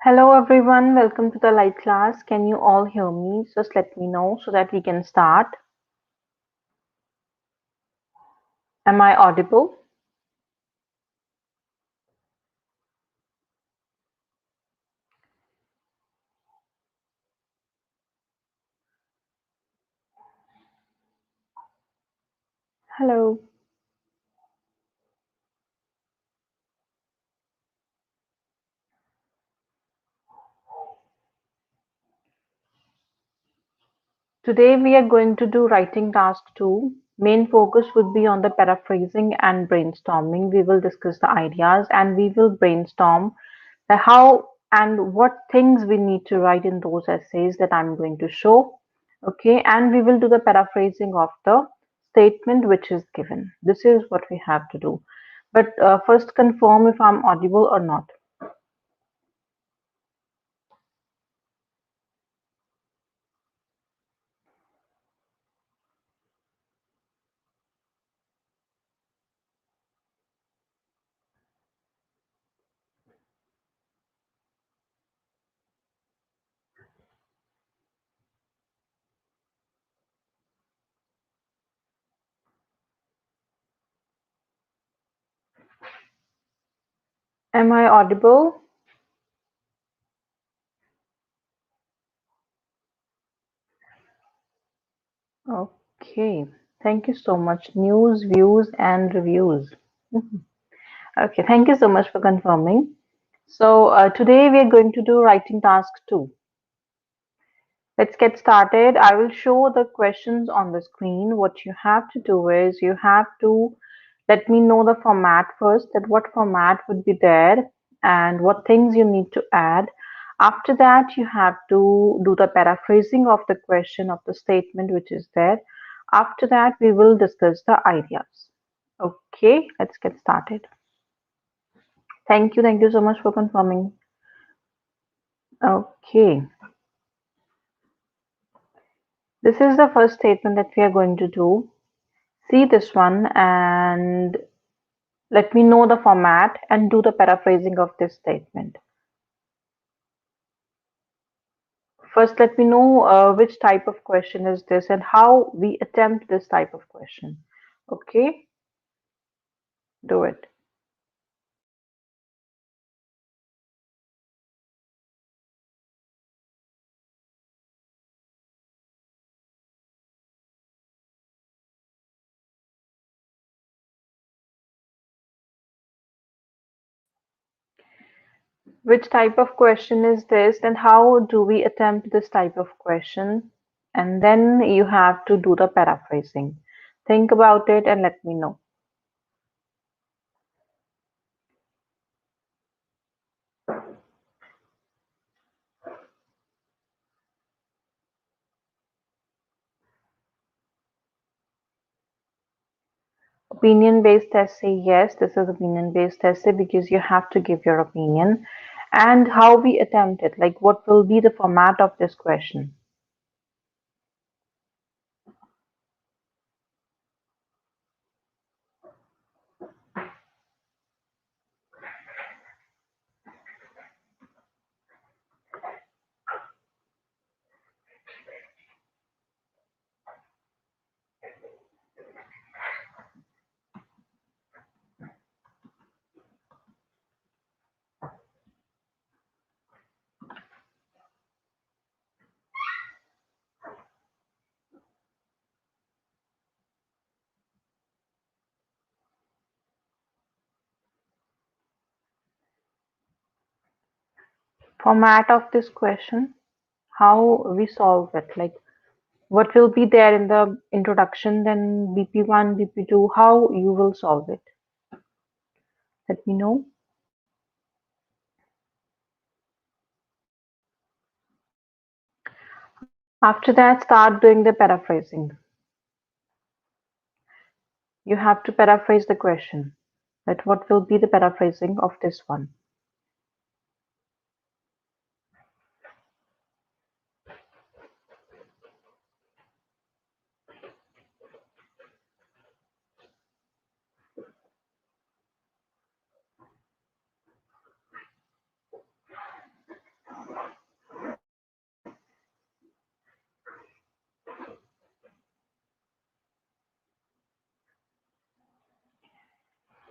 Hello everyone, welcome to the live class. Can you all hear me? Just let me know so that we can start. Am I audible? Hello. Today we are going to do writing task 2. Main focus would be on the paraphrasing and brainstorming. We will discuss the ideas and we will brainstorm the how and what things we need to write in those essays that I'm going to show. Okay, and we will do the paraphrasing of the statement which is given. This is what we have to do. But first confirm if I'm audible or not. Am I audible? Okay. Thank you so much. News, views, and reviews. Mhm. Okay. Thank you so much for confirming. So today we are going to do writing task 2. Let's get started. I will show the questions on the screen. What you have to do is you have to let me know the format first, that what format would be there and what things you need to add. After that, you have to do the paraphrasing of the question of the statement which is there. After that, we will discuss the ideas. Okay, let's get started. Thank you. Thank you so much for confirming. Okay. This is the first statement that we are going to do. See this one and let me know the format and do the paraphrasing of this statement. First, let me know which type of question is this and how we attempt this type of question. Okay, do it. Which type of question is this and how do we attempt this type of question? And then you have to do the paraphrasing. Think about it and let me know. Opinion-based essay, yes, this is opinion-based essay because you have to give your opinion. And how we attempt it, like what will be the format of this question? Format of this question, how we solve it, like what will be there in the introduction, then BP1, BP2, how you will solve it. Let me know. After that, start doing the paraphrasing. You have to paraphrase the question. That what will be the paraphrasing of this one.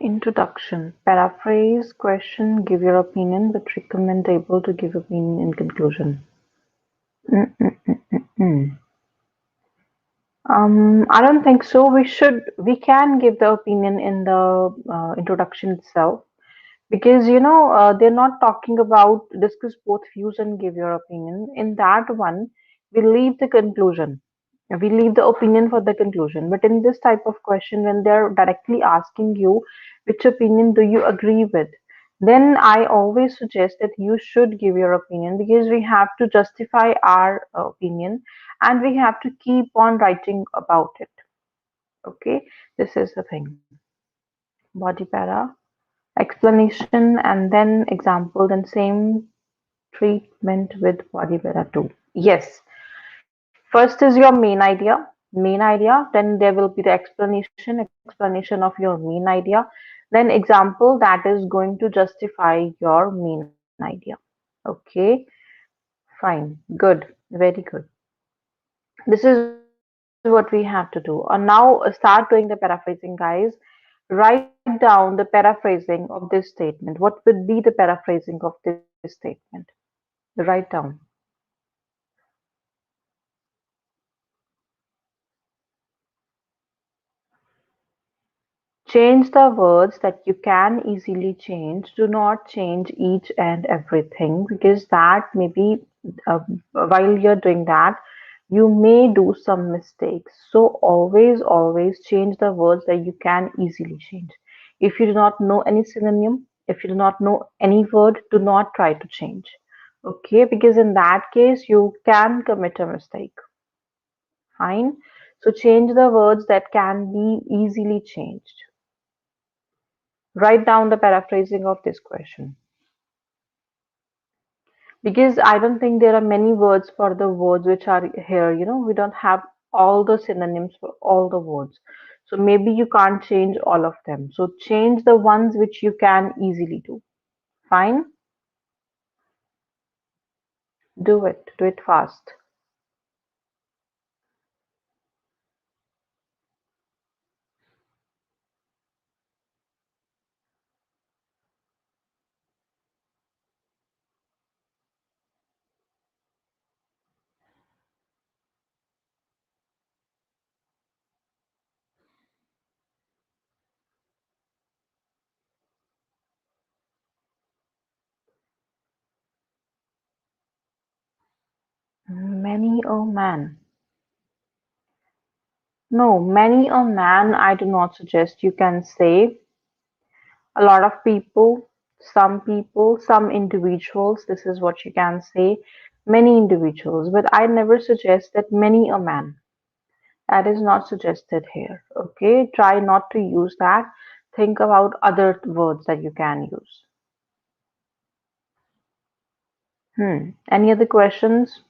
Introduction. Paraphrase question, give your opinion, but recommend able to give opinion in conclusion. Mm. I don't think so. We can give the opinion in the introduction itself. Because they're not talking about discuss both views and give your opinion. In that one, we leave the conclusion. We leave the opinion for the conclusion. But in this type of question, when they're directly asking you which opinion do you agree with, then I always suggest that you should give your opinion because we have to justify our opinion and we have to keep on writing about it. Okay, this is the thing. Body para. Explanation and then example, then same treatment with body para too. Yes, first is your main idea, then there will be the explanation of your main idea, then example that is going to justify your main idea. Okay, fine, good, very good. This is what we have to do. And now start doing the paraphrasing, guys. Write down the paraphrasing of this statement. What would be the paraphrasing of this statement? Write down. Change the words that you can easily change. Do not change each and everything because that maybe uh, while you're doing that, you may do some mistakes. So always change the words that you can easily change. If you do not know any synonym, if you do not know any word, do not try to change. Okay, because in that case, you can commit a mistake. Fine. So change the words that can be easily changed. Write down the paraphrasing of this question because I don't think there are many words for the words which are here. We don't have all the synonyms for all the words. So maybe you can't change all of them. So change the ones which you can easily do. Fine? Do it. Do it fast. Many a man. No, many a man I do not suggest. You can say a lot of people, some individuals, this is what you can say, many individuals, but I never suggest that many a man. That is not suggested here. Okay, try not to use that. Think about other words that you can use. Any other questions?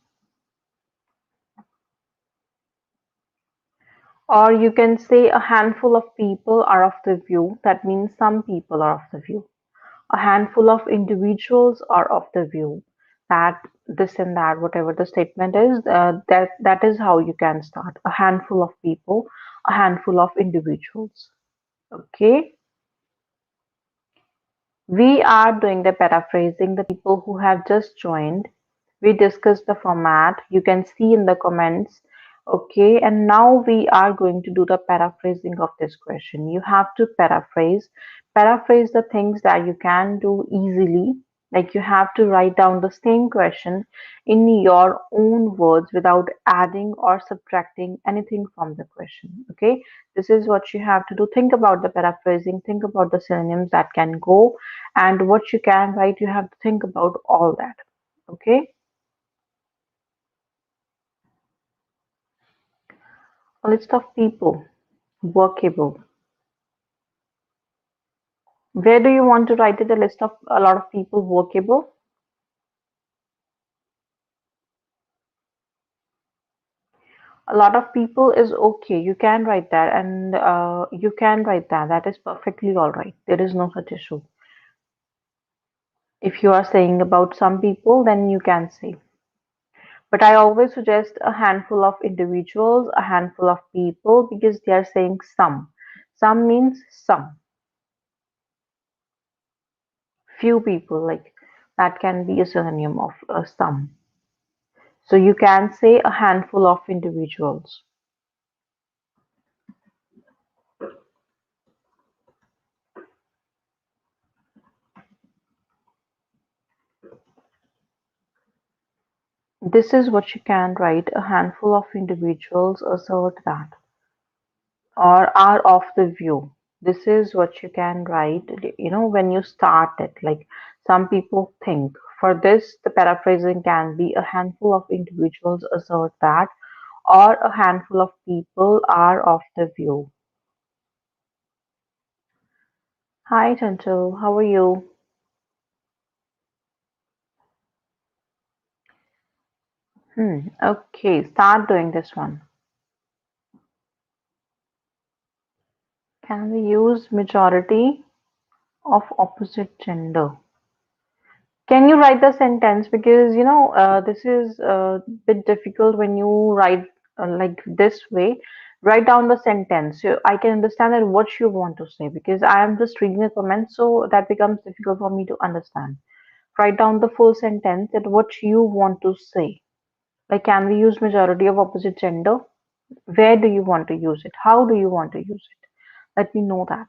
Or you can say a handful of people are of the view. That means some people are of the view. A handful of individuals are of the view that this and that, whatever the statement is, that is how you can start. A handful of people, a handful of individuals. Okay, we are doing the paraphrasing. The people who have just joined, we discussed the format. You can see in the comments. Okay, and now we are going to do the paraphrasing of this question. You have to paraphrase the things that you can do easily. Like you have to write down the same question in your own words without adding or subtracting anything from the question. Okay, this is what you have to do. Think about the paraphrasing, think about the synonyms that can go and what you can write. You have to think about all that. Okay, a list of people, workable. Where do you want to write it? A list of a lot of people, workable. A lot of people is okay. You can write that, and you can write that. That is perfectly all right. There is no such issue. If you are saying about some people, then you can say. But I always suggest a handful of individuals, a handful of people, because they are saying some. Some means some. Few people, like that can be a synonym of some. So you can say a handful of individuals. This is what you can write. A handful of individuals assert that, or are of the view. This is what you can write, when you start it. Like some people think. For this, the paraphrasing can be a handful of individuals assert that, or a handful of people are of the view. Hi, Chanchal. How are you? Okay, start doing this one. Can we use majority of opposite gender? Can you write the sentence? Because this is a bit difficult when you write like this way. Write down the sentence so I can understand that what you want to say, because I am just reading the comments, so that becomes difficult for me to understand. Write down the full sentence and what you want to say. Like, can we use majority of opposite gender? Where do you want to use it? How do you want to use it? Let me know that.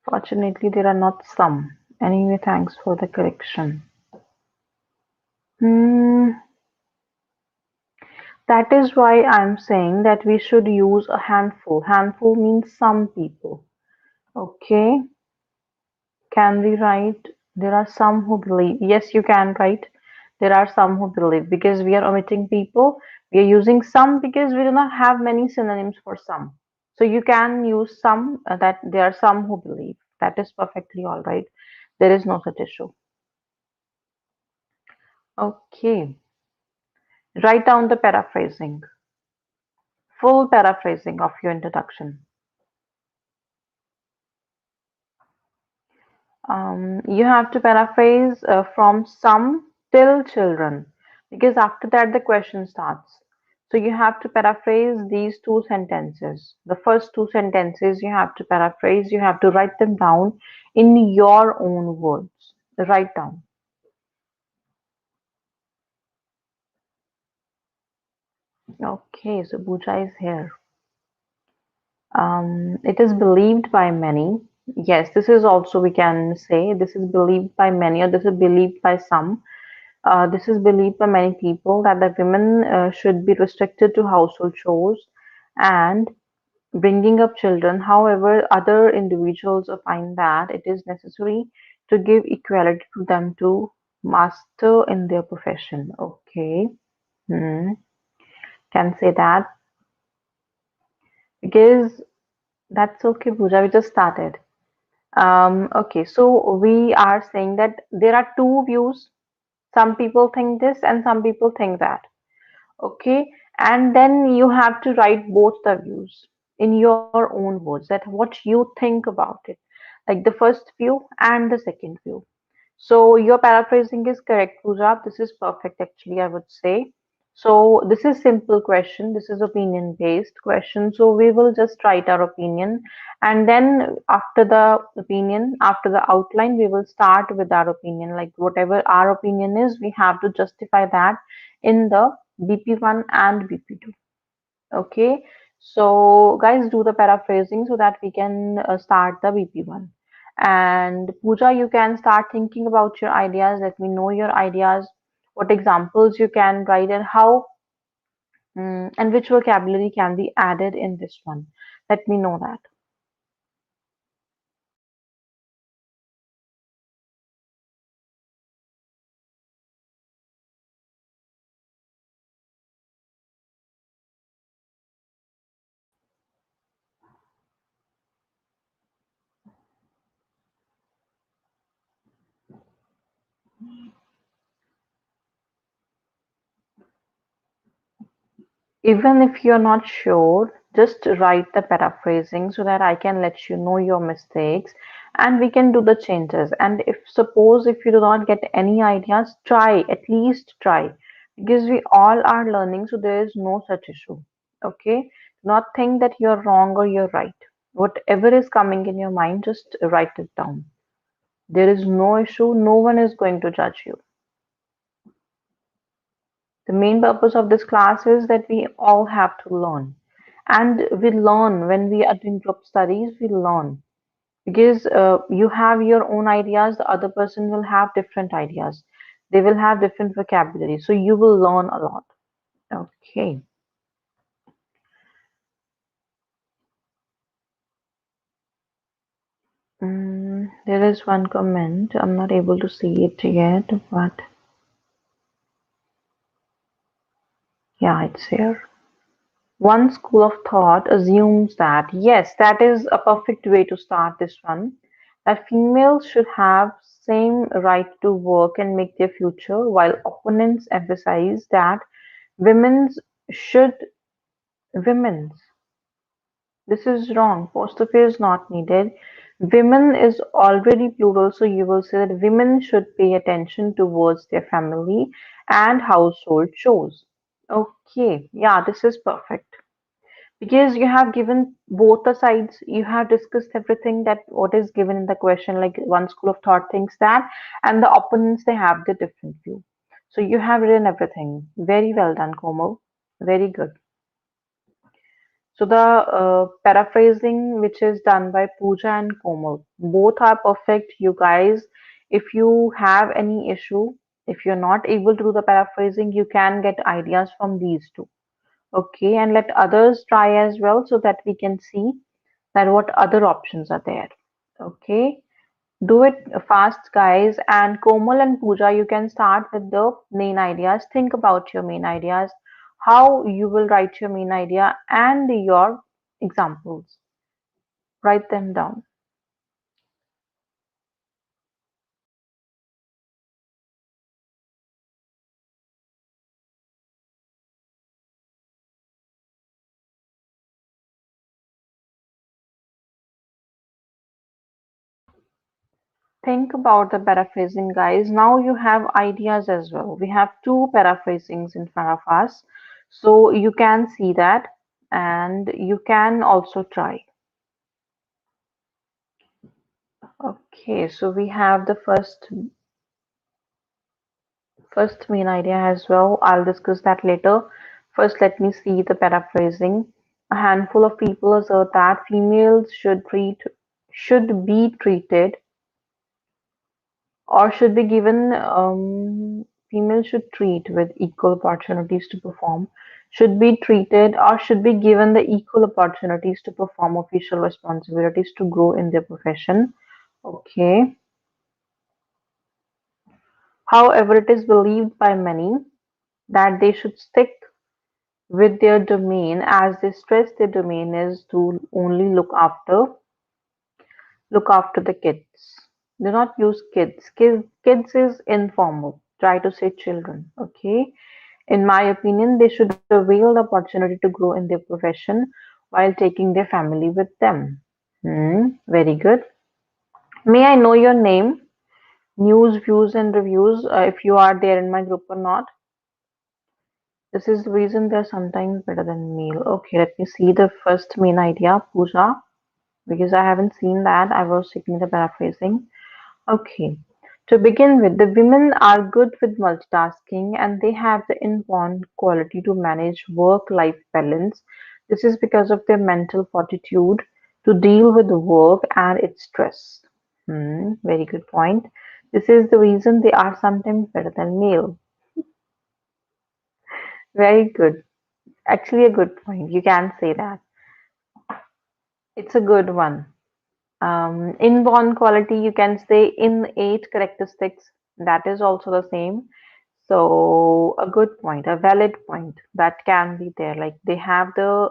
Fortunately, there are not some. Anyway, thanks for the correction. Hmm, that is why I'm saying that we should use a handful. Handful means some people. Okay, can we write? There are some who believe. Yes, you can write. There are some who believe, because we are omitting people. We are using some because we do not have many synonyms for some. So you can use some, that there are some who believe. That is perfectly all right. There is no such issue. Okay, write down the paraphrasing, full paraphrasing of your introduction. You have to paraphrase from some till children, because after that the question starts. So you have to paraphrase these two sentences. The first two sentences you have to paraphrase, you have to write them down in your own words. Write down. Okay, so Pooja is here. It is believed by many. Yes, this is also, we can say this is believed by many, or this is believed by some. This is believed by many people that the women should be restricted to household chores and bringing up children. However, other individuals find that it is necessary to give equality to them to master in their profession. Okay, hmm. Can say that, because that's okay, Pooja. We just started. Okay, so we are saying that there are two views. Some people think this and some people think that. Okay, and then you have to write both the views in your own words, that what you think about it, like the first view and the second view. So your paraphrasing is correct, Pooja. This is perfect, actually, I would say. So this is simple question. This is opinion based question. So we will just write our opinion, and then after the opinion, after the outline, we will start with our opinion. Like whatever our opinion is, we have to justify that in the BP1 and BP2. Okay, so guys, do the paraphrasing so that we can start the BP1. And Pooja, you can start thinking about your ideas. Let me know your ideas, what examples you can write, and how and which vocabulary can be added in this one. Let me know that. Even if you're not sure, just write the paraphrasing so that I can let you know your mistakes and we can do the changes. And if suppose if you do not get any ideas, try, at least try. because we all are learning, so there is no such issue. Okay, do not think that you're wrong or you're right. Whatever is coming in your mind, just write it down. There is no issue, no one is going to judge you. The main purpose of this class is that we all have to learn, and we learn when we are doing group studies. We learn because you have your own ideas, the other person will have different ideas, they will have different vocabulary, so you will learn a lot. Okay. There is one comment. I'm not able to see it yet, but yeah, it's here. One school of thought assumes that, yes, that is a perfect way to start this one, that females should have same right to work and make their future, while opponents emphasize that women's should women's. This is wrong. Apostrophe is not needed. Women is already plural, so you will say that women should pay attention towards their family and household chores. Okay, yeah, this is perfect. Because you have given both the sides, you have discussed everything that what is given in the question, like one school of thought thinks that, and the opponents they have the different view. So you have written everything. Very well done, Komal. Very good. So the paraphrasing which is done by Pooja and Komal, both are perfect. You guys, if you have any issue, if you're not able to do the paraphrasing, you can get ideas from these two. Okay, and let others try as well so that we can see that what other options are there. Okay, do it fast, guys. And Komal and Pooja, you can start with the main ideas. Think about your main ideas, how you will write your main idea, and your examples. Write them down. Think about the paraphrasing, guys. Now you have ideas as well. We have two paraphrasings in front of us. So you can see that and you can also try. Okay, so we have the first main idea as well. I'll discuss that later. First, let me see the paraphrasing. A handful of people assert that females should be treated or should be given females should treat with equal opportunities to perform, should be treated or should be given the equal opportunities to perform official responsibilities to grow in their profession. Okay. However, it is believed by many that they should stick with their domain, as they stress their domain is to only look after the kids. Do not use kids. Kids is informal. Try to say children. Okay. In my opinion, they should avail the opportunity to grow in their profession while taking their family with them. Very good. May I know your name, news, views, and reviews, if you are there in my group or not? This is the reason they're sometimes better than male. Okay, let me see the first main idea, Pooja, because I haven't seen that. I was checking the paraphrasing. Okay. To begin with, the women are good with multitasking and they have the inborn quality to manage work-life balance. This is because of their mental fortitude to deal with work and its stress. Very good point. This is the reason they are sometimes better than male. Very good. Actually, a good point. You can say that. It's a good one. Inborn quality, you can say innate characteristics. That is also the same. So a good point, a valid point that can be there. Like they have the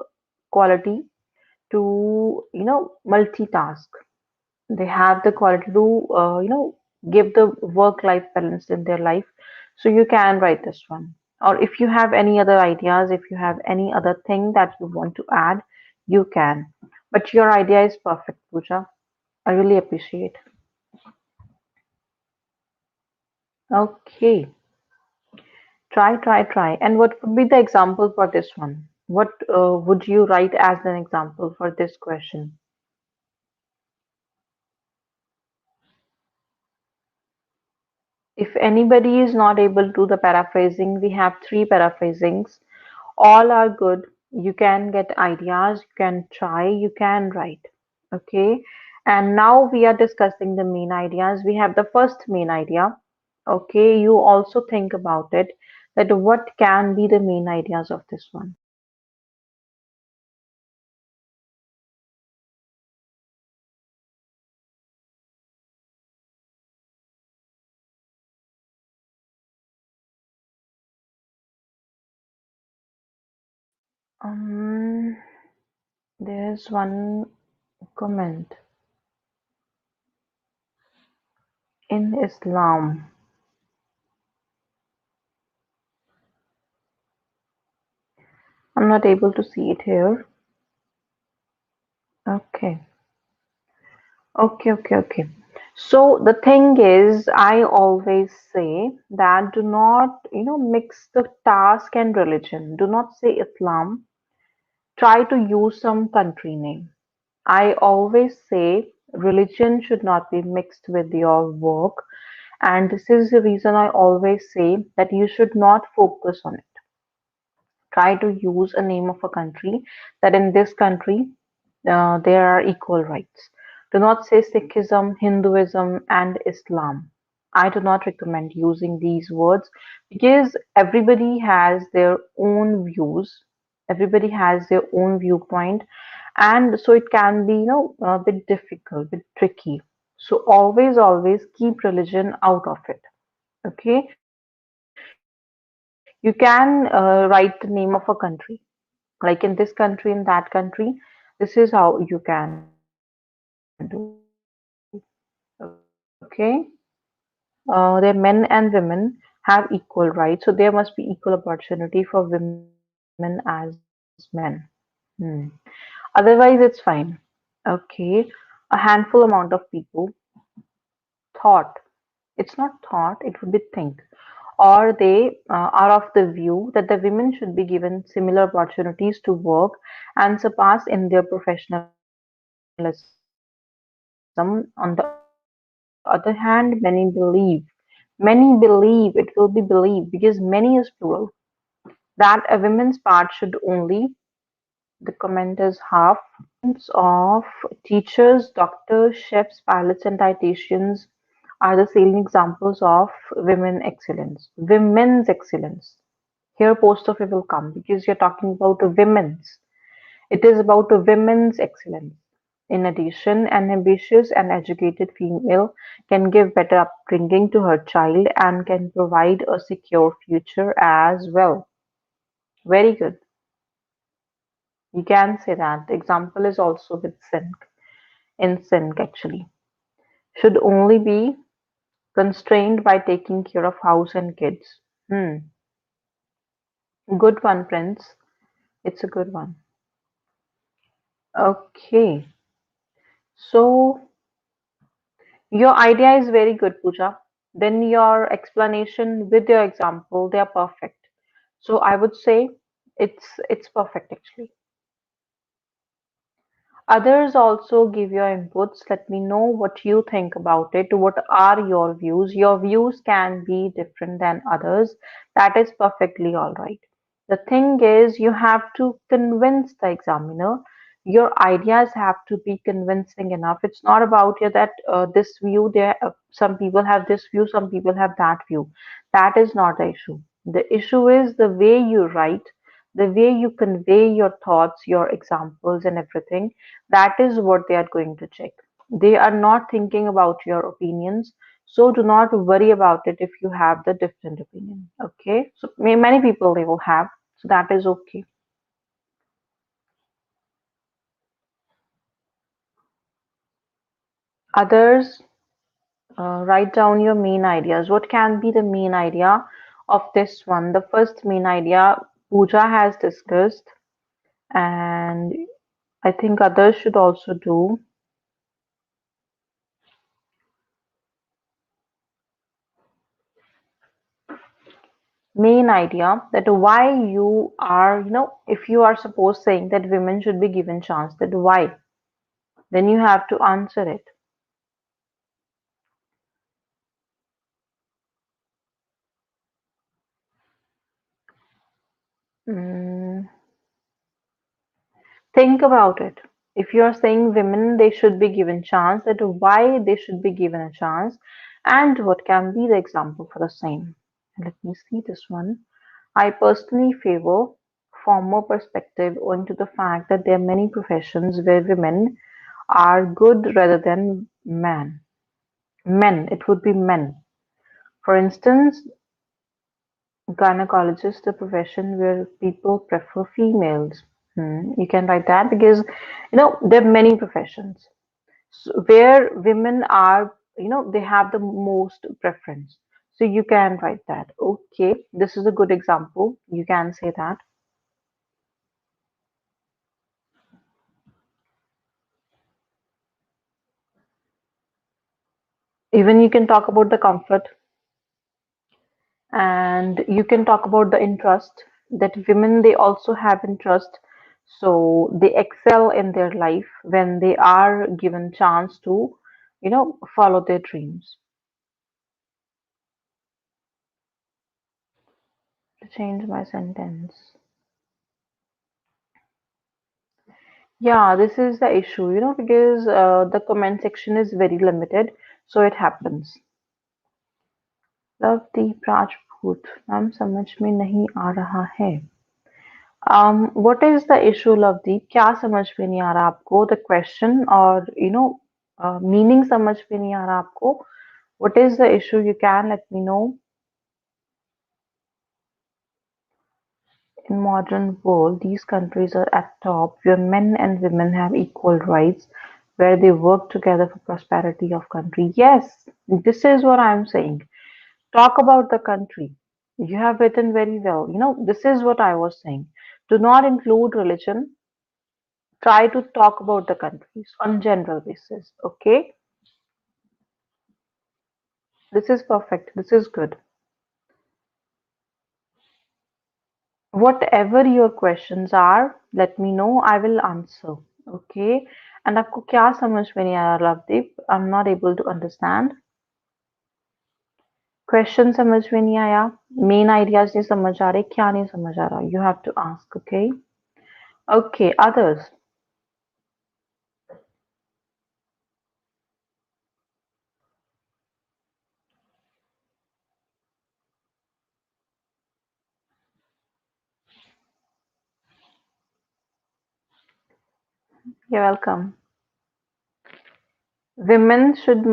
quality to, multitask. They have the quality to, give the work-life balance in their life. So you can write this one. Or if you have any other ideas, if you have any other thing that you want to add, you can. But your idea is perfect, Pooja. I really appreciate. Try, try, try. And what would be the example for this one? What would you write as an example for this question? If anybody is not able to do the paraphrasing, we have three paraphrasings. All are good. You can get ideas, you can try, you can write. Okay. And now we are discussing the main ideas. We have the first main idea. Okay. You also think about it that what can be the main ideas of this one. Um, there's one comment in Islam. I'm not able to see it here. Okay. Okay, okay, okay. So the thing is, I always say that do not, mix the task and religion. Do not say Islam. Try to use some country name. I always say religion should not be mixed with your work. And this is the reason I always say that you should not focus on it. Try to use a name of a country that in this country there are equal rights. Do not say Sikhism, Hinduism, and Islam. I do not recommend using these words because everybody has their own views, everybody has their own viewpoint, and so it can be, a bit difficult, bit tricky. So always keep religion out of it. Okay, you can write the name of a country, like in this country, in that country. This is how you can do. Okay. Their men and women have equal rights, so there must be equal opportunity for women as men. Hmm. Otherwise, it's fine. Okay. A handful amount of people thought, it's not thought, it would be think, or they are of the view that the women should be given similar opportunities to work and surpass in their professionalism. On the other hand, many believe, it will be believed because many is plural, that a woman's part should only, the comment is half. Of teachers, doctors, chefs, pilots, and dietitians are the salient examples of women excellence. Women's excellence. Here, post of it will come because you're talking about a women's. It is about a women's excellence. In addition, an ambitious and educated female can give better upbringing to her child and can provide a secure future as well. Very good. You can say that. The example is also with sync. In sync, actually. Should only be constrained by taking care of house and kids. Hmm. Good one, Prince. It's a good one. Okay. So your idea is very good, Pooja. Then your explanation with your example, they are perfect. So I would say it's perfect actually. Others also give your inputs. Let me know what you think about it. What are your views? Your views can be different than others. That is perfectly all right. The thing is, you have to convince the examiner. Your ideas have to be convincing enough. It's not about you that this view, there, some people have this view, some people have that view. That is not the issue. The issue is the way you write, the way you convey your thoughts, your examples, and everything. That is what they are going to check. They are not thinking about your opinions, so do not worry about it if you have the different opinion. Okay, so many people they will have, so that is okay. Others, write down your main ideas. What can be the main idea of this one? The first main idea Pooja has discussed, and I think others should also do. main idea that why you are, if you are suppose saying that women should be given chance, that why, then you have to answer it. Mm, think about it. If you are saying women, they should be given chance, that why they should be given a chance, and what can be the example for the same. Let me see this one. I personally favor former perspective owing to the fact that there are many professions where women are good rather than men. Men, it would be men. For instance, gynecologist, the profession where people prefer females. You can write that because there are many professions where women are, they have the most preference. So you can write that. Okay, this is a good example. You can say that. Even you can talk about the comfort, and you can talk about the interest, that women, they also have interest, so they excel in their life when they are given chance to follow their dreams. To change my sentence. Yeah, this is the issue, because the comment section is very limited, so it happens. Lovedeep Rajput ma'am समझ में नहीं आ रहा है. What is the issue, Lovedeep? क्या समझ में नहीं आ रहा आपको? The question or meaning समझ में नहीं आ रहा आपको? What is the issue? You can let me know. In modern world, these countries are at top, where men and women have equal rights, where they work together for prosperity of country. Yes, this is what I'm saying. Talk about the country. You have written very well. This is what I was saying. Do not include religion. Try to talk about the countries on general basis. Okay, this is perfect. This is good. Whatever your questions are, let me know. I will answer. Okay. And आपको क्या समझ में नहीं आया Lovedeep? I'm not able to understand. Question समझ में नहीं आया. Main ideas नहीं समझ आ रहे. क्या नहीं समझ आ रहा? You have to ask. Okay. Okay. Others. You're welcome. Women should.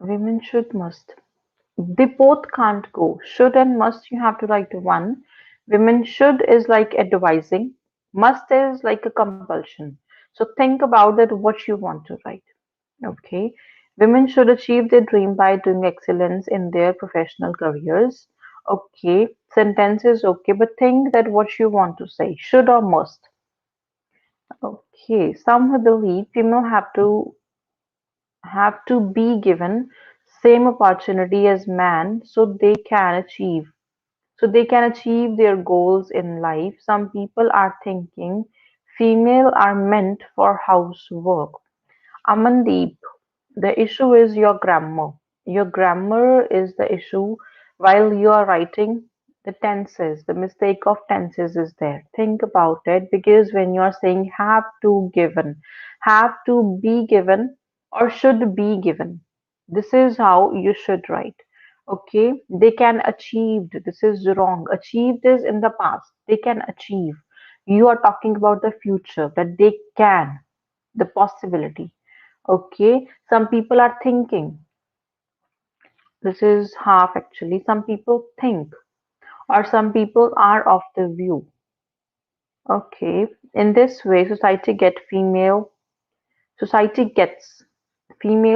Women should must. They both can't go. Should and must, you have to write one. Women should is like advising, must is like a compulsion. So think about that what you want to write. Okay. Women should achieve their dream by doing excellence in their professional careers. Okay. Sentence is okay, but think that what you want to say, should or must. Okay. Some who believe female have to be given same opportunity as man so they can achieve their goals in life. Some people are thinking female are meant for housework. Amandeep, the issue is your grammar. Your grammar is the issue while you are writing the tenses. The mistake of tenses is there. Think about it because when you are saying have to given, have to be given, or should be given, this is how you should write. Okay, they can achieved. This is wrong. Achieved is in the past. They can achieve. You are talking about the future that they can, the possibility. Okay, some people are thinking. This is half actually. Some people think, or some people are of the view. Okay, in this way, society gets female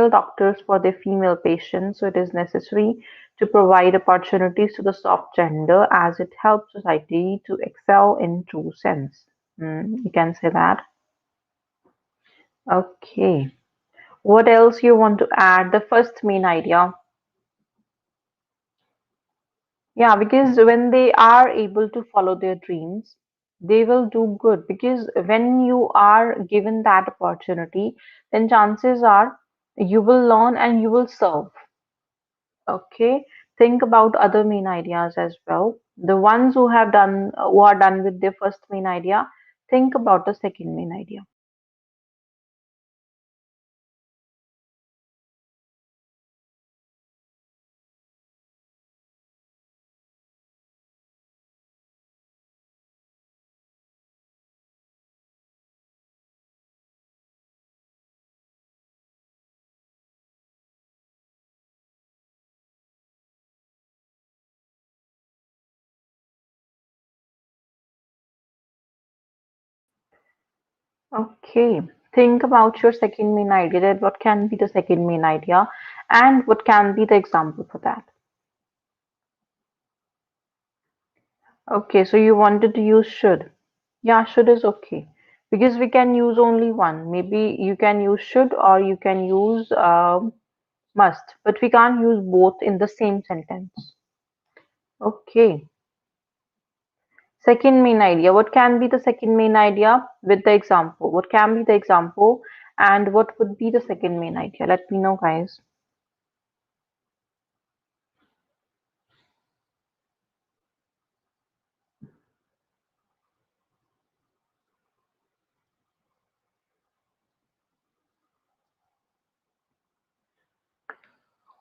doctors for their female patients. So it is necessary to provide opportunities to the soft gender as it helps society to excel in true sense. You can say that. Okay. What else you want to add? The first main idea. Yeah, because when they are able to follow their dreams, they will do good. Because when you are given that opportunity, then chances are you will learn and you will serve. Okay, think about other main ideas as well. The ones who have done, who are done with their first main idea, think about the second main idea. Okay, think about your second main idea. That what can be the second main idea, and what can be the example for that. Okay, so you wanted to use should. Yeah, should is okay because we can use only one. Maybe you can use should or you can use must, but we can't use both in the same sentence. Okay. Second main idea. What can be the second main idea with the example? What can be the example and what would be the second main idea? Let me know, guys.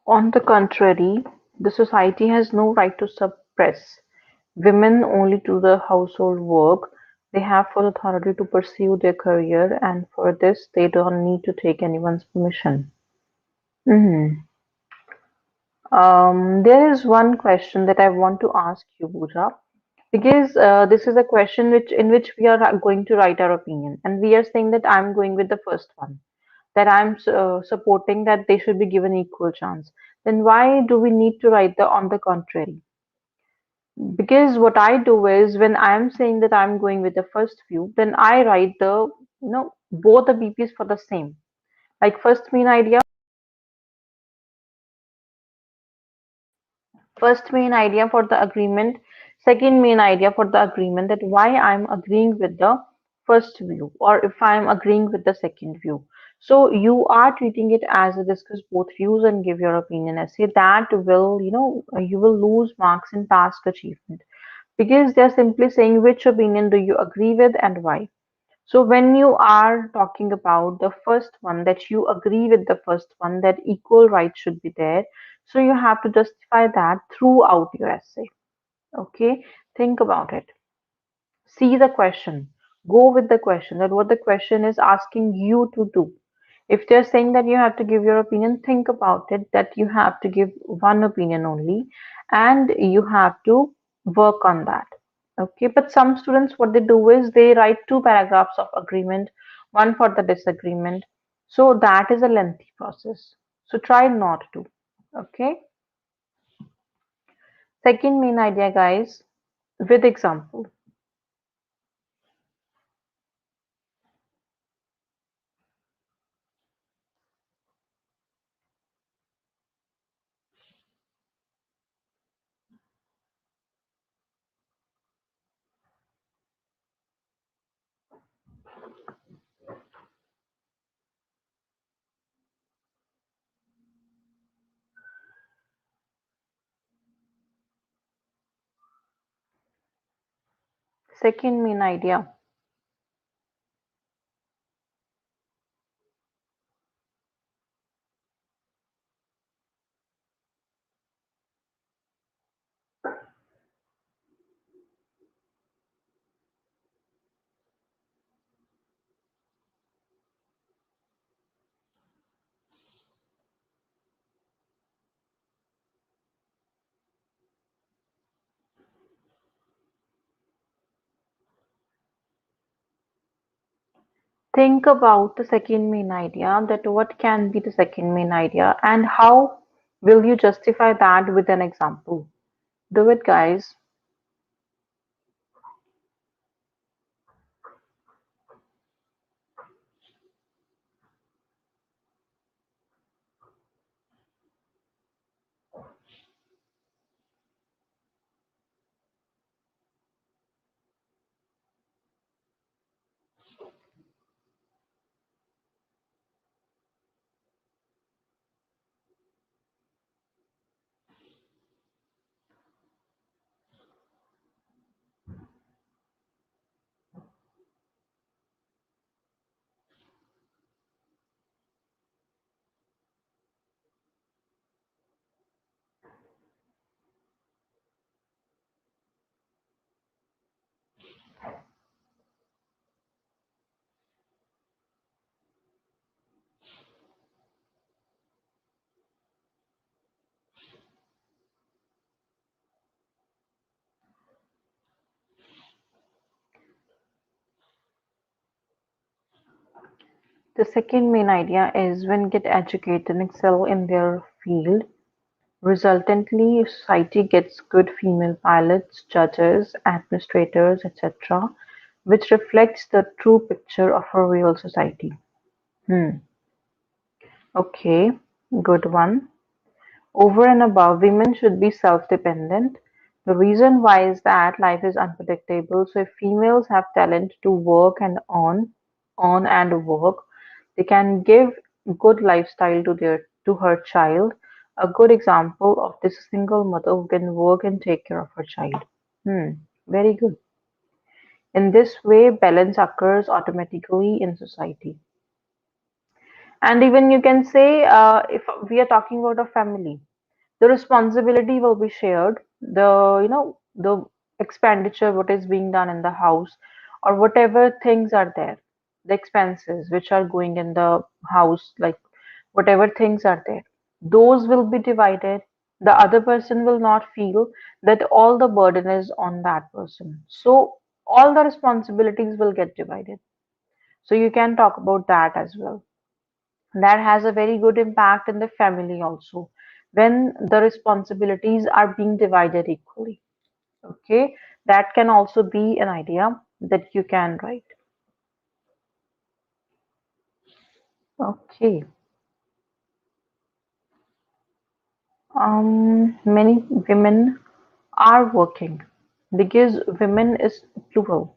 On the contrary, the society has no right to suppress women only to the household work. They have full authority to pursue their career, and for this, they don't need to take anyone's permission. Mhm. There is one question that I want to ask you, Pooja, because this is a question which we are going to write our opinion, and we are saying that I'm going with the first one, that I'm supporting that they should be given equal chance. Then why do we need to write the on the contrary? Because what I do is when I'm saying that I'm going with the first view, then I write the both the BPs for the same. Like first main idea for the agreement, second main idea for the agreement, that why I'm agreeing with the first view or if I'm agreeing with the second view. So you are treating it as a discuss both views and give your opinion essay. That will, you will lose marks in task achievement because they're simply saying which opinion do you agree with and why. So when you are talking about the first one, that you agree with the first one, that equal rights should be there, so you have to justify that throughout your essay. Okay, think about it. See the question. Go with the question, that what the question is asking you to do. If they're saying that you have to give your opinion, think about it, that you have to give one opinion only and you have to work on that. Okay, but some students, what they do is they write two paragraphs of agreement, one for the disagreement. So that is a lengthy process. So try not to. Okay. Second main idea, guys, with example. Second main idea. Think about the second main idea, that what can be the second main idea and how will you justify that with an example. Do it, guys. The second main idea is when get educated and excel in their field, resultantly society gets good female pilots, judges, administrators, etc., which reflects the true picture of a real society. Hmm. Okay, good one. Over and above, women should be self-dependent. The reason why is that life is unpredictable. So if females have talent to work and on and work, they can give good lifestyle to her child. A good example of this single mother who can work and take care of her child. Hmm, very good. In this way, balance occurs automatically in society. And even you can say, if we are talking about a family, the responsibility will be shared. The expenditure what is being done in the house, or whatever things are there, the expenses which are going in the house, like whatever things are there, those will be divided. The other person will not feel that all the burden is on that person, so all the responsibilities will get divided. So you can talk about that as well. That has a very good impact in the family also, when the responsibilities are being divided equally. Okay, that can also be an idea that you can write. Okay, many women are working, because women is plural.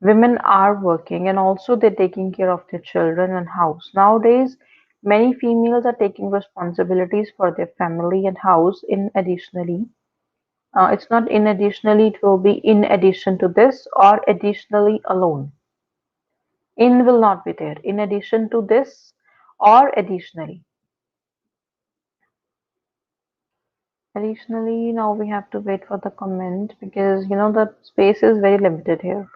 Women are working and also they're taking care of their children and house. Nowadays, many females are taking responsibilities for their family and house in additionally. It's not in additionally, it will be in addition to this or additionally alone. In will not be there. In addition to this or additionally. Additionally, now we have to wait for the comment because the space is very limited here.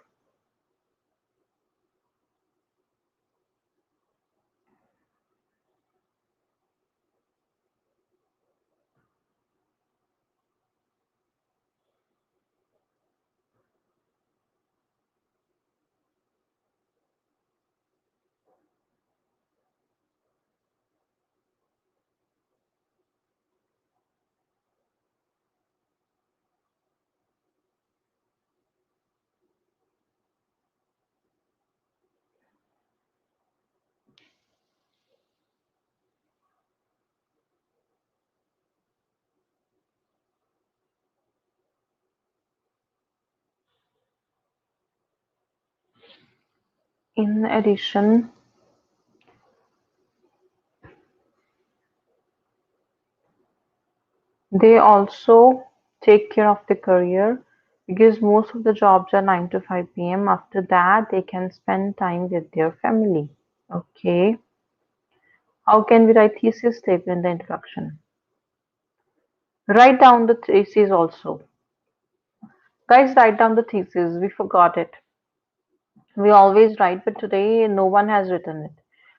In addition, they also take care of the career because most of the jobs are 9 to 5 p.m. After that, they can spend time with their family. Okay. How can we write thesis statement in the introduction? Write down the thesis also. Guys, write down the thesis. We forgot it. We always write, but today no one has written it.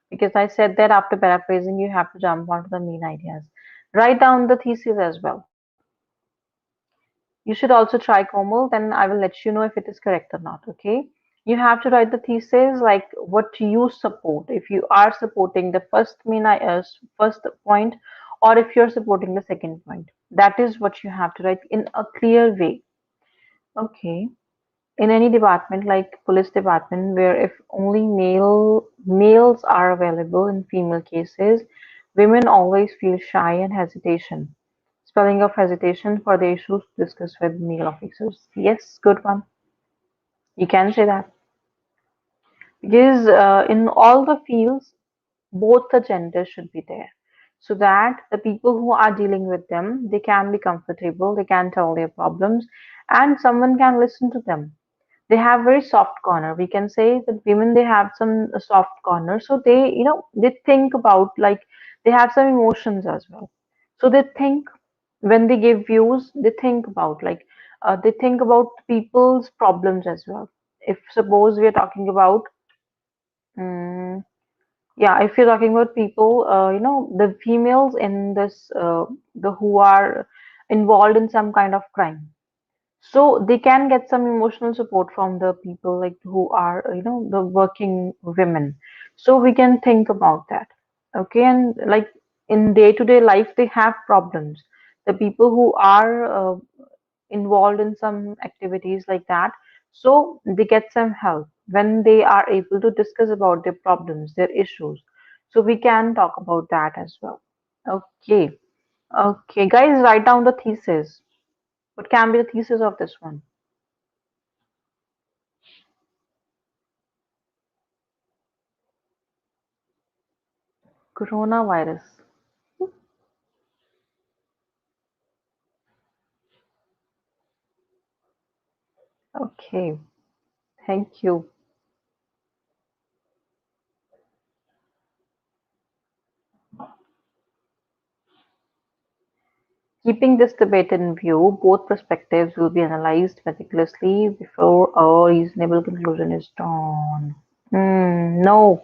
Because I said that after paraphrasing, you have to jump onto the main ideas. Write down the thesis as well. You should also try Komal, then I will let you know if it is correct or not. Okay. You have to write the thesis like what you support. If you are supporting the first point, or if you're supporting the second point, that is what you have to write in a clear way. Okay. In any department like police department, where if only males are available in female cases, women always feel shy and hesitation. Spelling of hesitation for the issues discussed with male officers. Yes, good one. You can say that. Because in all the fields, both the genders should be there. So that the people who are dealing with them, they can be comfortable, they can tell their problems, and someone can listen to them. They have very soft corner. We can say that women, they have some soft corner. So they think about, like, they have some emotions as well. So they think, when they give views, they think about, like, they think about people's problems as well. If suppose we are talking about, um, yeah, if you're talking about people, the females in this, the who are involved in some kind of crime. so they can get some emotional support from the people like who are the working women. So we can think about that. Okay, and like in day-to-day life they have problems. The people who are involved in some activities like that, so they get some help when they are able to discuss about their problems, their issues. So we can talk about that as well. Okay. Okay, guys, write down the thesis. What can be the thesis of this one? Coronavirus. Okay, thank you. Keeping this debate in view, both perspectives will be analyzed meticulously before a reasonable conclusion is drawn. No,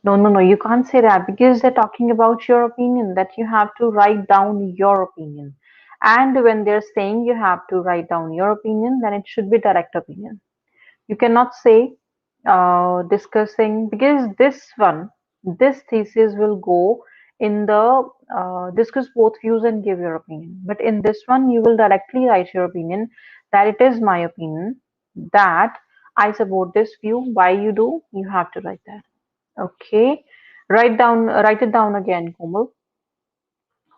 no, you can't say that because they're talking about your opinion, that you have to write down your opinion. And when they're saying you have to write down your opinion, then it should be direct opinion. You cannot say discussing, because this thesis will go in the discuss both views and give your opinion. But in this one, you will directly write your opinion, that it is my opinion that I support this view. Why you do? You have to write that. Okay. Write it down again, Komal.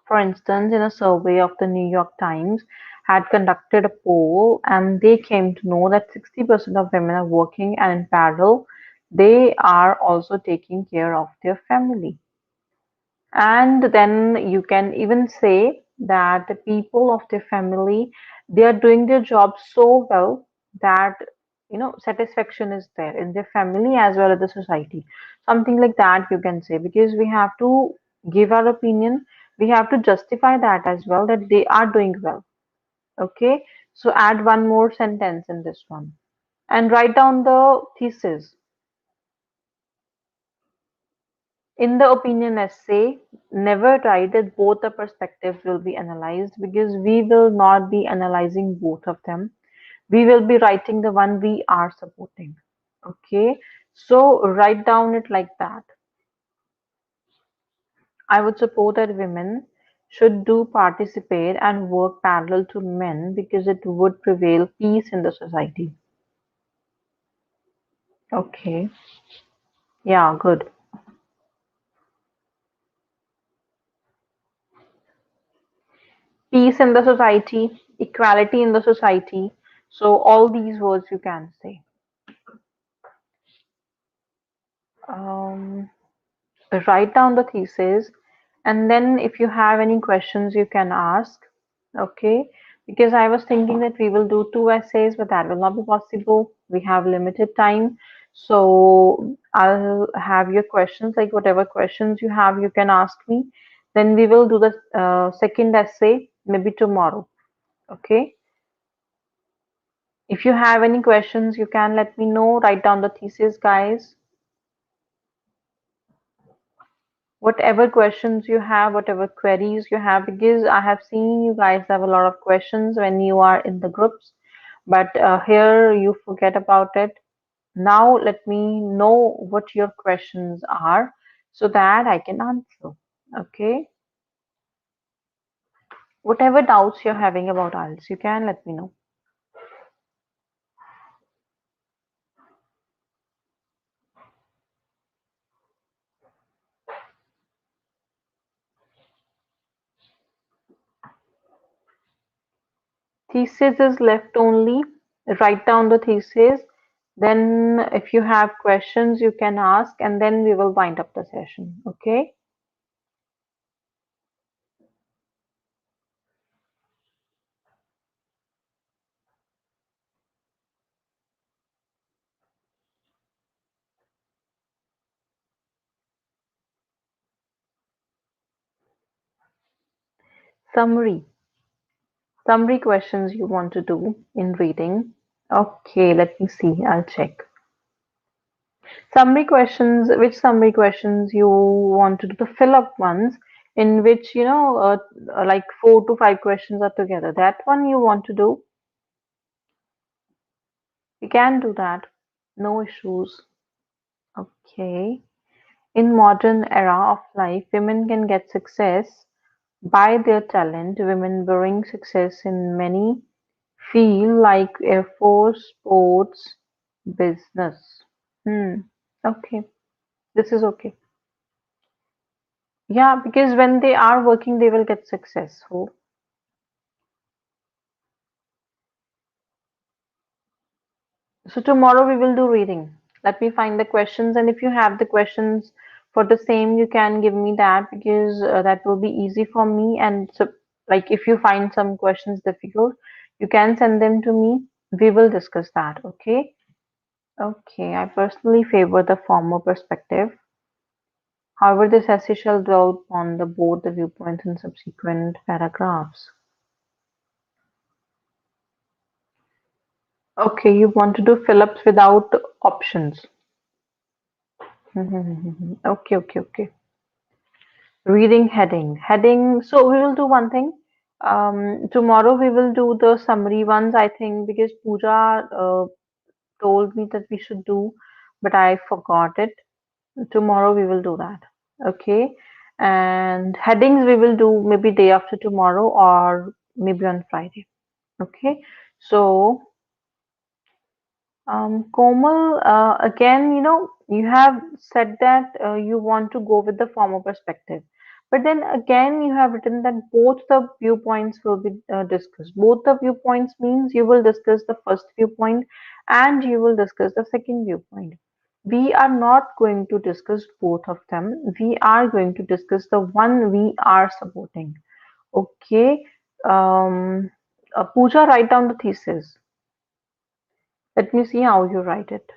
For instance, in a survey of the New York Times had conducted a poll, and they came to know that 60% of women are working, and in parallel, they are also taking care of their family. And then you can even say that the people of their family, they are doing their job so well that satisfaction is there in their family as well as the society. Something like that you can say, because we have to give our opinion, we have to justify that as well, that they are doing well. Okay, so add one more sentence in this one and write down the thesis. In the opinion essay, never write that both the perspectives will be analyzed, because we will not be analyzing both of them. We will be writing the one we are supporting. Okay, so write down it like that. I would support that women should do participate and work parallel to men, because it would prevail peace in the society. Okay, yeah, good. Peace in the society, equality in the society. So all these words you can say. Um, Write down the thesis, and then if you have any questions you can ask. Okay, because I was thinking that we will do two essays, but that will not be possible. We have limited time, so I'll have your questions, like whatever questions you have you can ask me. Then we will do the second essay maybe tomorrow. Okay, if you have any questions you can let me know. Write down the thesis, guys. Whatever questions you have, whatever queries you have, because I have seen you guys have a lot of questions when you are in the groups, but here you forget about it. Now let me know what your questions are so that I can answer. Okay. Whatever doubts you're having about IELTS, you can let me know. Thesis is left only. Write down the thesis. Then if you have questions, you can ask, and then we will wind up the session. Okay. Summary. Summary questions you want to do in reading. Okay, let me see. I'll check. Summary questions. Which summary questions you want to do? The fill up ones in which, like 4 to 5 questions are together. That one you want to do? We can do that. No issues. Okay. In modern era of life, women can get success by their talent. Women bring success in many field like Air Force, sports, business. Hmm. Okay. This is okay. Yeah, because when they are working, they will get successful. So tomorrow we will do reading. Let me find the questions, and if you have the questions for the same, you can give me that because that will be easy for me. And so, like, if you find some questions difficult, you can send them to me. We will discuss that. Okay. Okay. I personally favor the former perspective. However, this essay shall dwell upon the both the viewpoints in subsequent paragraphs. Okay, you want to do fill-ups without options. Okay, okay, okay. Reading heading. Heading. So we will do one thing. Tomorrow we will do the summary ones, I think, because Pooja told me that we should do, but I forgot it. Tomorrow we will do that. Okay. And headings we will do maybe day after tomorrow or maybe on Friday. Okay. So Komal, again, you have said that you want to go with the former perspective. But then again, you have written that both the viewpoints will be discussed. Both the viewpoints means you will discuss the first viewpoint and you will discuss the second viewpoint. We are not going to discuss both of them. We are going to discuss the one we are supporting. Okay. Pooja, write down the thesis. Let me see how you write it.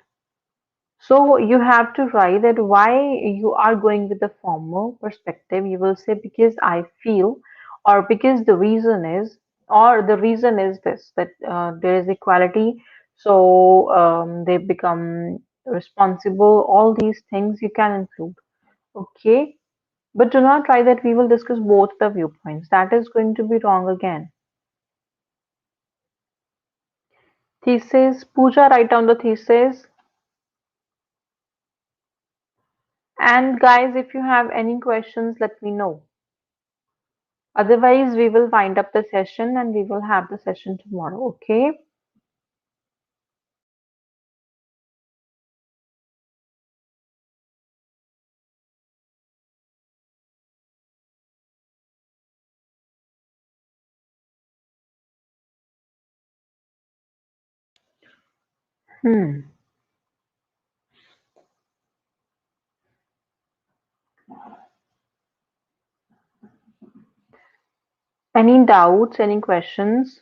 So you have to write that why you are going with the former perspective. You will say because I feel, or because the reason is, or the reason is this that there is equality, so they become responsible. All these things you can include. Okay, but do not try that we will discuss both the viewpoints. That is going to be wrong again. Thesis, Pooja, write down the thesis. And guys, if you have any questions, let me know. Otherwise, we will wind up the session and we will have the session tomorrow. Okay. Hmm. Any doubts, any questions?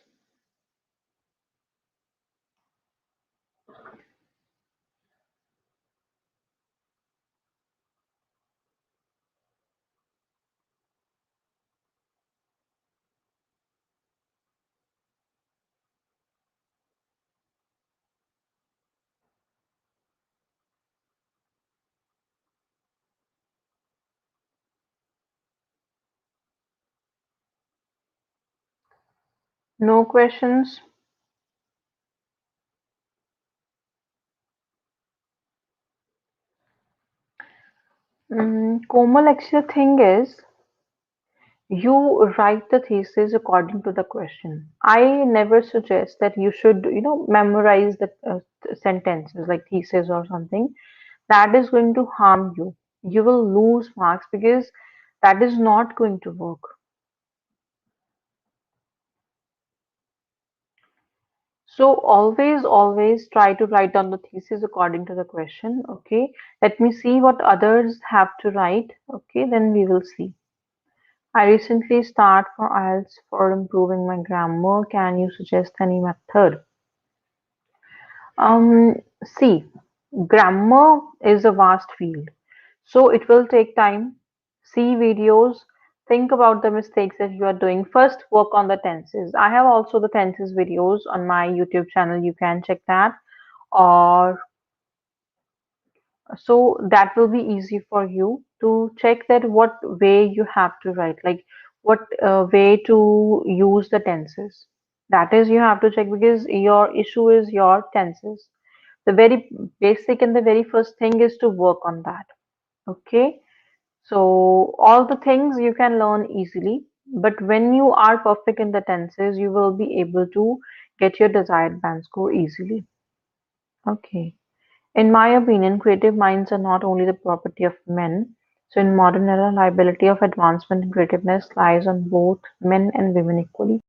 No questions? Komal, actually, the thing is, you write the thesis according to the question. I never suggest that you should, memorize the sentences like thesis or something. That is going to harm you. You will lose marks because that is not going to work. So always try to write down the thesis according to the question. Okay. Let me see what others have to write. Okay. Then we will see. I recently start for IELTS for improving my grammar. Can you suggest any method? See, grammar is a vast field. So it will take time. See videos. Think about the mistakes that you are doing. First, work on the tenses. I have also the tenses videos on my YouTube channel. You can check that. Or so that will be easy for you to check that what way you have to write, like what way to use the tenses. That is, you have to check because your issue is your tenses. The very basic and the very first thing is to work on that. Okay. So all the things you can learn easily, but when you are perfect in the tenses, you will be able to get your desired band score easily. Okay. In my opinion, creative minds are not only the property of men. So in modern era, liability of advancement in creativeness lies on both men and women equally.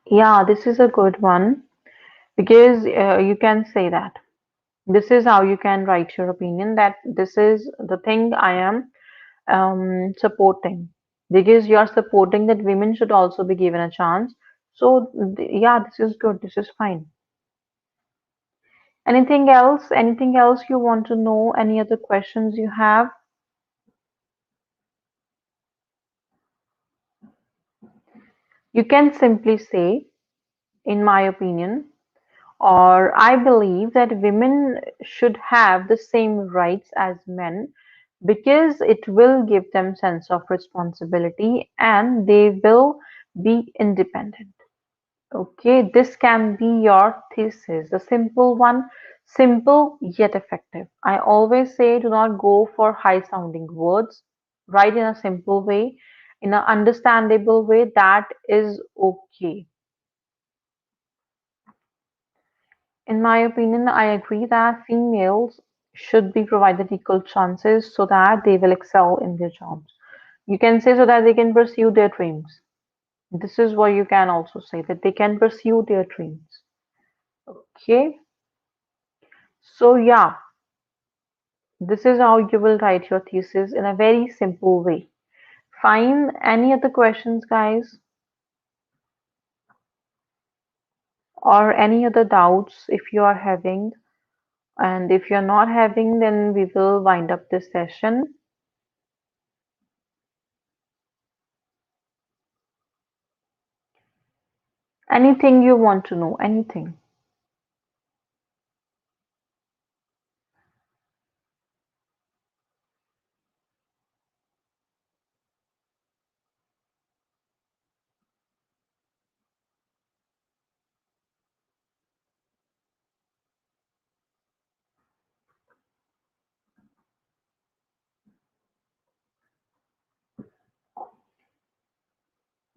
Yeah, this is a good one because you can say that. This is how you can write your opinion that this is the thing I am supporting because you are supporting that women should also be given a chance. So, yeah, this is good. This is fine. Anything else? Anything else you want to know? Any other questions you have? You can simply say, in my opinion, or I believe that women should have the same rights as men because it will give them sense of responsibility and they will be independent. Okay, this can be your thesis, the simple one, simple yet effective. I always say do not go for high sounding words. Write in a simple way, in an understandable way. That is okay. In my opinion, I agree that females should be provided equal chances so that they will excel in their jobs. You can say so that they can pursue their dreams. This is what you can also say that they can pursue their dreams. Okay, so yeah, this is how you will write your thesis in a very simple way. Fine. Any other questions, guys? Or any other doubts if you are having? And if you're not having, then we will wind up this session. Anything you want to know, anything.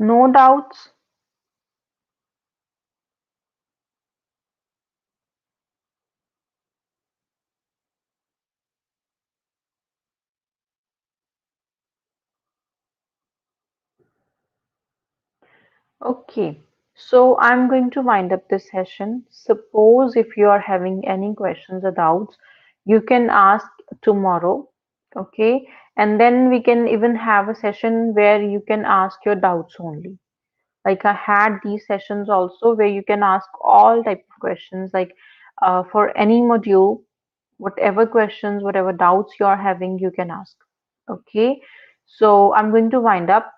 No doubts? Okay. So I'm going to wind up this session. Suppose if you are having any questions or doubts, you can ask tomorrow. Okay. And then we can even have a session where you can ask your doubts only. Like I had these sessions also where you can ask all type of questions, like for any module, whatever questions, whatever doubts you are having, you can ask. Okay. So I'm going to wind up.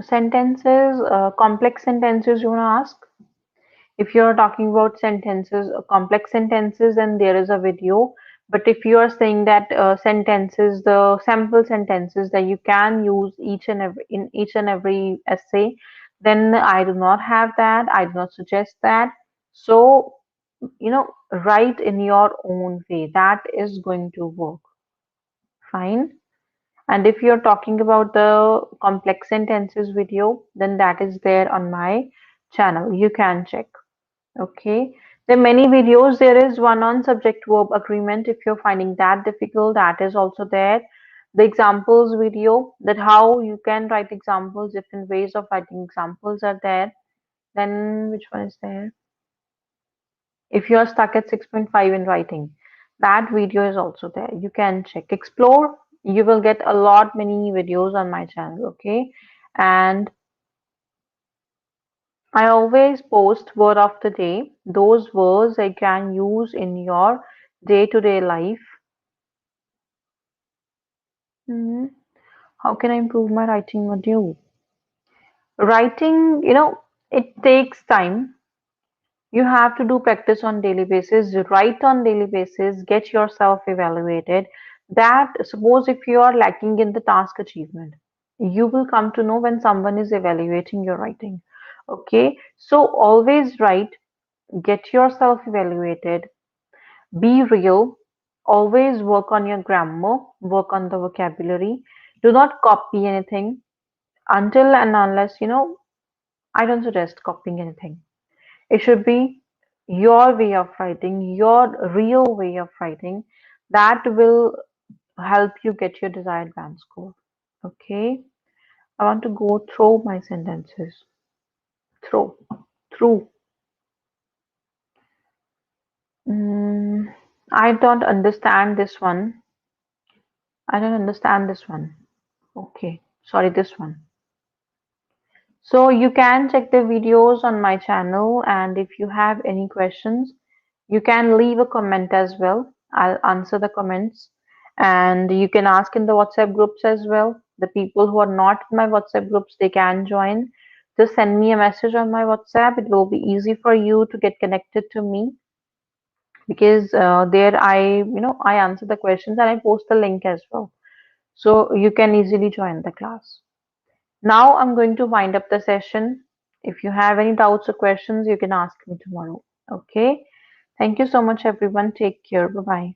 Sentences, complex sentences you want to ask? If you're talking about sentences, complex sentences, then there is a video. But if you are saying that sentences, the sample sentences that you can use each and every in each and every essay, then I do not have that. I do not suggest that. So, write in your own way. That is going to work. Fine. And if you're talking about the complex sentences video, then that is there on my channel. You can check. Okay. There are many videos. There is one on subject verb agreement. If you're finding that difficult, that is also there. The examples video, that how you can write examples, different ways of writing examples are there. Then which one is there? If you are stuck at 6.5 in writing, that video is also there. You can check, explore. You will get a lot many videos on my channel. Okay. And I always post word of the day, those words I can use in your day-to-day life. Hmm. How can I improve my writing module? Writing, it takes time. You have to do practice on daily basis, write on daily basis, get yourself evaluated. That suppose if you are lacking in the task achievement, you will come to know when someone is evaluating your writing. Okay, so always write, get yourself evaluated, be real, always work on your grammar, work on the vocabulary. Do not copy anything until and unless, I don't suggest copying anything. It should be your way of writing, your real way of writing. That will help you get your desired band score. Okay. I want to go through my sentences. Through. Through. Mm, I don't understand this one. I don't understand this one. Okay. Sorry, this one. So you can check the videos on my channel, and if you have any questions, you can leave a comment as well. I'll answer the comments, and you can ask in the WhatsApp groups as well. The people who are not in my WhatsApp groups, they can join. Just send me a message on my WhatsApp. It will be easy for you to get connected to me because there I answer the questions and I post the link as well. So you can easily join the class. Now I'm going to wind up the session. If you have any doubts or questions, you can ask me tomorrow. Okay. Thank you so much, everyone. Take care. Bye bye.